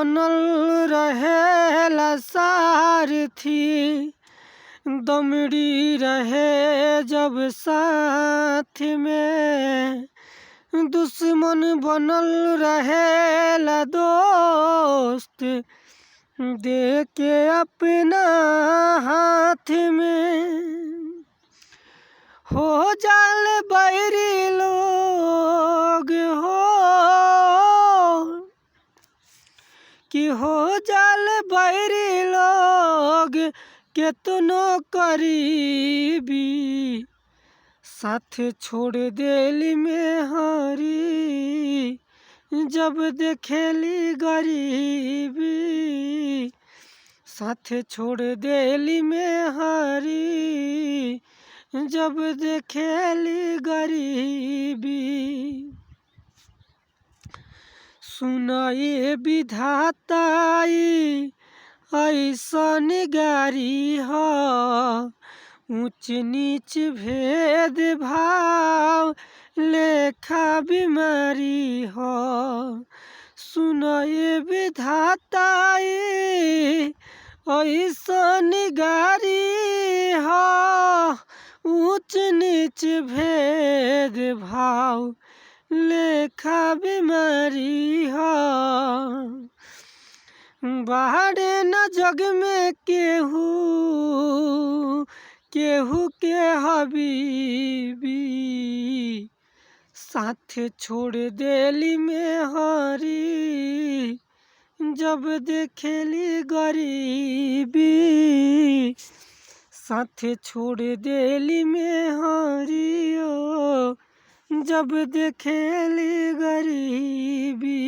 बनल रहेला सारथी, दमड़ी रहे जब साथ में, दुश्मन बनल रहेला दोस्त दे के अपना हाथ में। हो जाल बैरी लोग हो जाल बैरी लोग केतनो करीबी, साथ छोड़ देली में हरी जब देखेली गरीबी, साथ छोड़ देली में हरी जब देखेली गरीबी। सुनाए विधाताई ऐसन गारी हो, ऊंच नीच भेद भाव लेखा बीमारी हो। सुनाए विधाताई ऐसन गारी हो, ऊंच नीच भेद भाव लेखा बीमारी हो। बाहरे न जग में केहू के हबीबी, साथ छोड़ देली में हरी जब देखेली गरीबी, साथ छोड़ देली में हरी जब देखेली गरीबी।